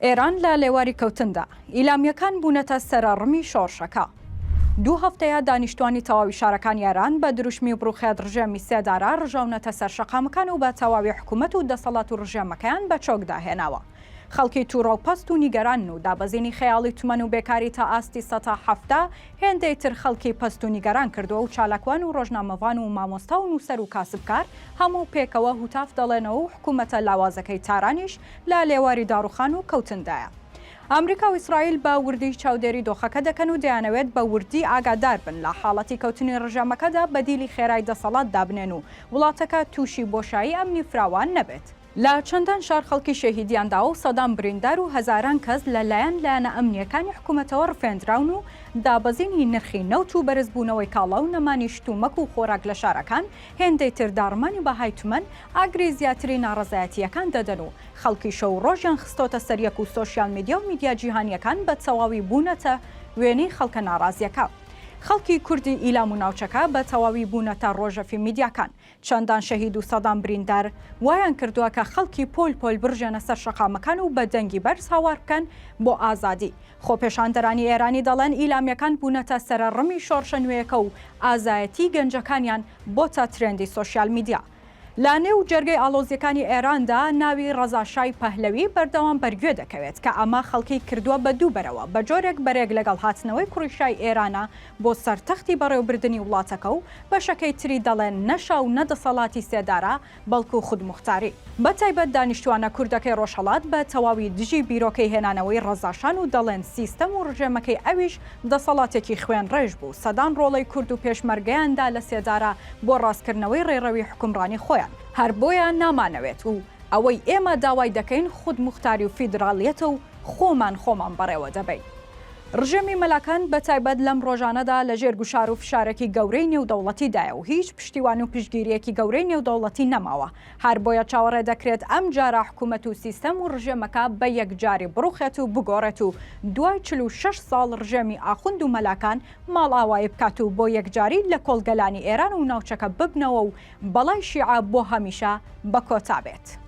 ئێران لە لێواری کەوتندا ئیلامیەکان بوونەتە سەرڕمی شۆڕشەکە. دوو هەفتەیە دانیشتوانی تەواوی شارەکان یاران بە دروشمی بڕوخێت ڕژێمی سێدارا ڕژاونەتە سەر شەقامەکان و بە تەواوی حکوومەت و دەسەڵات و ڕژێمەکەیان بە چۆکداهێناوە. خەڵکی تووڕە و پەست و نیگەران و دابەزینی خەیاڵی تومەن و بێکاری تا ئاستی سەتا هەفتە هێندەی تر خەڵکی پەست و نیگەران کردووە و چالاکوان و ڕۆژنامەوان و مامۆستا و نووسەر و کاسبکار هەموو پێکەوە هوتاف دەڵێنەوە و حکوومەتە لاوازەکەی تارانیش لە لێواری داڕوخان و کەوتندایە. ئەمریکا و ئیسرائیل بە وردی چاودێری دۆخەکە دەکەن و دەیانەوێت بە وردی ئاگادار بن لە حاڵەتی کەوتنی ڕژێمەکەدا بەدیلی خێرای دەسەڵات دابنێن و وڵاتەکە تووشی بۆشایی ئەمنی فراوان نەبێت. لە چەندان شار خەڵکی شەهیدیاندا و سەدان بریندار و هەزاران کەس لەلایەن لایەنە ئەمنیەکانی حکوومەتەوە ڕفێنراون و دابەزینی نرخی نەوت و بەرزبوونەوەی کاڵا و نەمانی شتومەک و خۆراک لە شارەکان هێندەی تر داڕمانی بەهای تومەن ئاگری زیاتری ناڕەزایەتیەکان دەدەن و خەڵکی شەو ڕۆژیان خستۆتە سەریەک و سۆشیال میدیا و میدیا جیهانیەکان بە تەواوی بوونەتە وێنەی خەڵکە ناڕازیەکە. خەڵکی کوردی ئیلام و ناوچەکە بە تەواوی بوونەتە ڕۆژەفی میدیاکان. چەندان شەهید و سەدان بریندار وایان کردووە کە خەڵکی پۆل برژێنە سەر شەقامەکان و بە دەنگی بەرز هاوار بکەن بۆ ئازادی. خۆپێشاندەرانی ئێرانی دەڵێن ئیلامیەکان بوونەتە سەرڕمی شۆڕشە نوێیەکە و ئازایەتی گەنجەکانیان بۆتە ترێندی سۆشیال میدیا. لە نێو جەرگەی ئاڵۆزیەکانی ئێراندا ناوی ڕەزاشای پەهلەوی بەردەوام بەرگوێ دەکەوێت کە ئەمە خەڵکی کردووە بە دوو بەرەوە بە جۆرێک بەرێک لەگەڵ هاتنەوەی کوڕیشای ئێرانە بۆ سەرتەختی بەڕێوەبردننی وڵاتەکە و بەشەکەی تری دەڵێن نەشا و نەدەسەڵاتی سێدارە بەڵکو خودموختاری. بەتایبەت دانیشتوانە کوردەکەی ڕۆژهەڵات بە تەواوی دژی بیرۆکەی هێنانەوەی ڕەزاشان و دەڵێن سیستەم و ڕژێمەکەی ئەویش دەسەڵاتێکی خوێن ڕێژ بوو. سەدان ڕۆڵەی کورد و پێشمەرگەیاندا لە سێدارە بۆ ڕاستکردنەوەی ڕێڕەوی حکومڕانی خۆیان. هەر بۆیان نامانەوێت و ئەوەی ئێمە داوای دەکەین خودموختاری و فیدراڵیەتە و خۆمان بەڕێوە دەبین. ڕژێمی مەلاکان بەتایبەت لەم ڕۆژانەدا لە ژێرگوشار و فشارێکی گەورەی نێودەوڵەتیدایە و هیچ پشتیوان و پشتگیریەکی گەورەی نێودەوڵەتی نەماوە. هەر بۆیە چاوەڕێ دەکرێت ئەم جارە حکوومەت و سیستەم و ڕژێمەکە بە یەکجاری بڕوخێت و بگۆڕێت و دوای 46 ساڵ ڕژێمی ئاخوند و مەلاکان ماڵئاوایی بکات و بۆ یەکجاری لە کۆڵگەلانی ئێران و ناوچەکە ببنەوە و بەڵای شیعە بۆ هەمیشە بە کۆتا بێت.